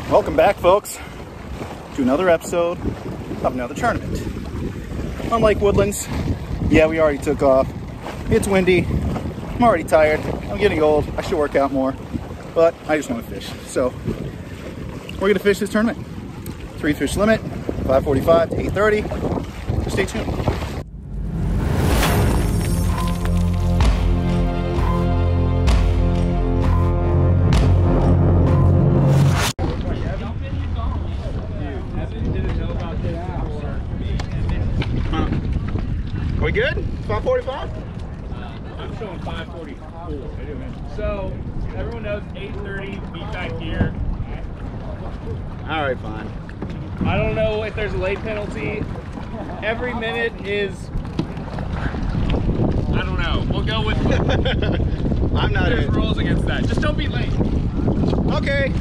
Welcome back, folks, to another episode of another tournament on Lake Woodlands. Yeah, we already took off. It's windy. I'm already tired. I'm getting old. I should work out more, but I just want to fish. So we're going to fish this tournament. 3 fish limit, 5:45 to 8:30. So stay tuned. We good? 5:45? I'm showing 5:44. So everyone knows 8:30. Meet back here. All right, fine. I don't know if there's a late penalty. Every minute is. I don't know. We'll go with. I'm not There's in. rules against that. Just don't be late. Okay.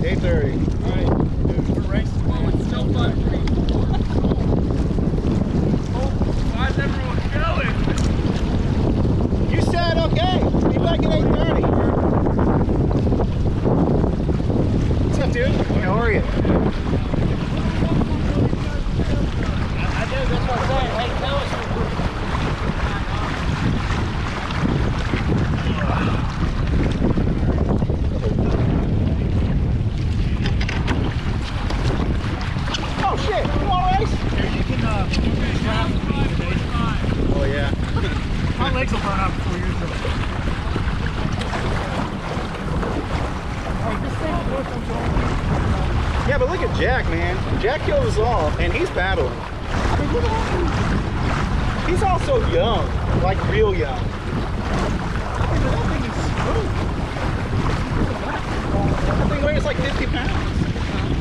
8:30. All right. We're racing. Well, it's still 5:44. Why's everyone going? You said okay. Be back at 8:30. What's up, dude? How are you? I do, that's what I'm saying. Hey, tell us. Oh shit, you want to race? Here, you can grab me today. Oh yeah. My legs will burn out before yours do. Yeah, but look at Jack, man. Jack killed us all, and he's paddling. I mean, look at him. He's also young, like real young. I mean, that thing is smooth. That thing weighs like 50 pounds.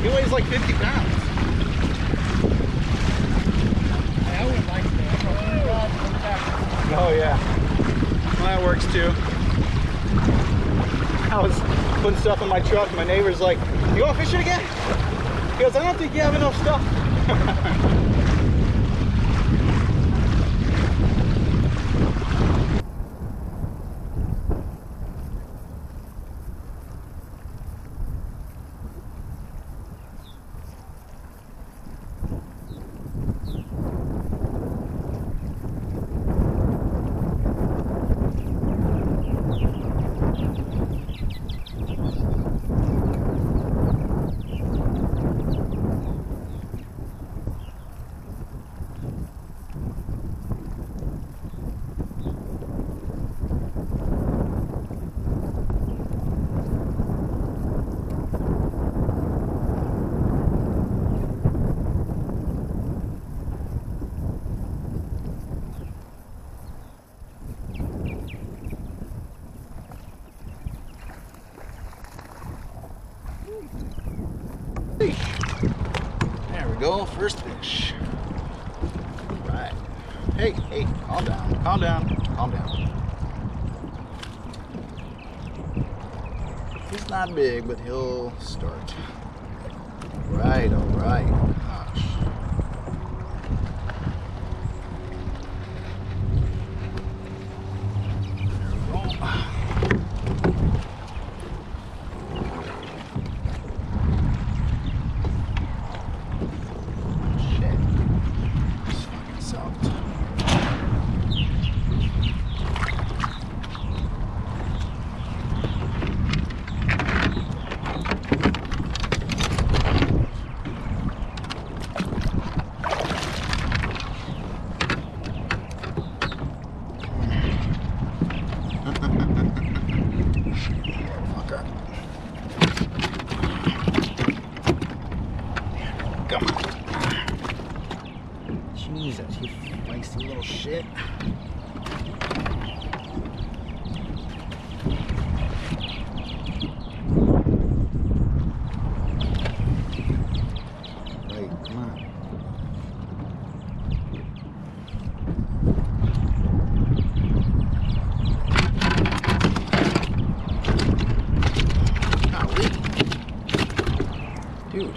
He weighs like 50 pounds. I wouldn't like that. Oh yeah, well, that works too. I was putting stuff in my truck and my neighbor's like, you want to fish it again? He goes, I don't think you have enough stuff. There we go, first fish. All right. Hey, hey, calm down, calm down, calm down. He's not big, but he'll start. All right, all right. Gosh. There we go. Come on. Jesus, you feisty little shit. Right, come on. Golly. Dude.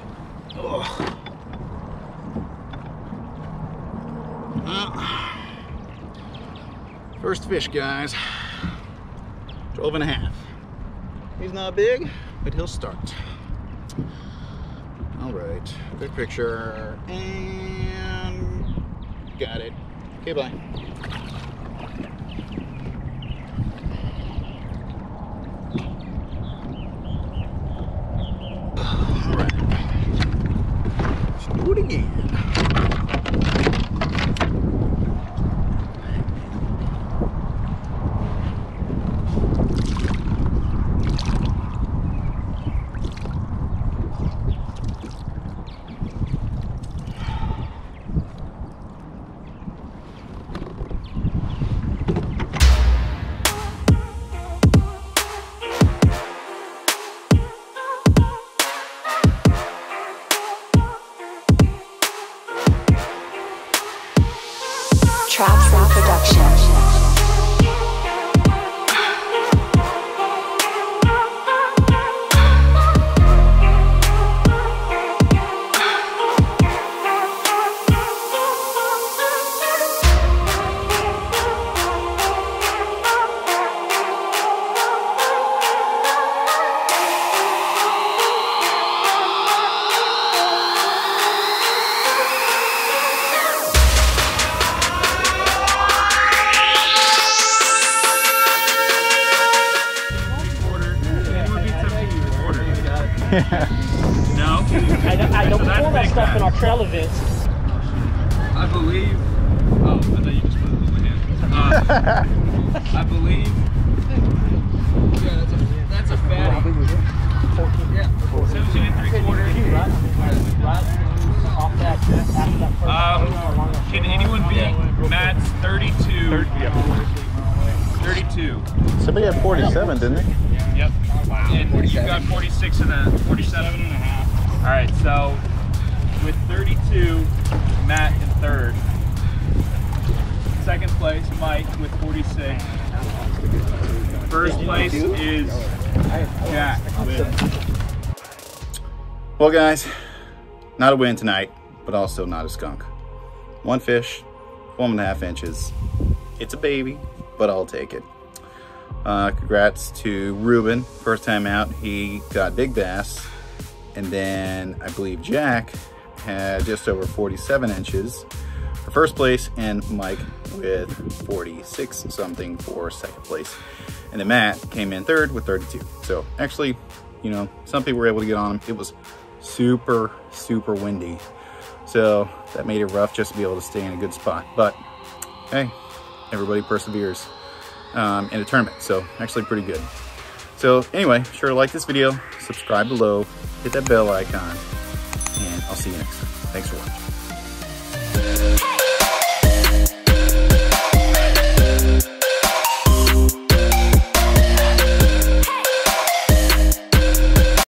Ugh. First fish, guys. 12 and a half. He's not big, but he'll start. All right, quick picture, and got it. Okay, bye. All right, let's do it again. Traps in production. No? I don't perform that stuff in our trail events. I believe. Oh, I thought you just put it in my hand. I believe. Yeah, that's a fatty. 14. Yeah. 17 3/4. Off that, after that first Can anyone beat Matt's 32? 32. Somebody had 47, didn't they? Yep. And you got 46 and a 47 and a half. All right, so with 32, Matt in third. Second place, Mike with 46. First place is Jack with. Well, guys, not a win tonight, but also not a skunk. One fish, 1.5 inches. It's a baby, but I'll take it. Congrats to Ruben, first time out, he got big bass. And then I believe Jack had just over 47 inches for first place, and Mike with 46 something for second place. And then Matt came in third with 32. So actually, you know, some people were able to get on him. It was super, super windy. So that made it rough just to be able to stay in a good spot. But hey, everybody perseveres in a tournament. So actually pretty good. So anyway, sure to like this video, subscribe below, hit that bell icon, and I'll see you next time. Thanks for watching.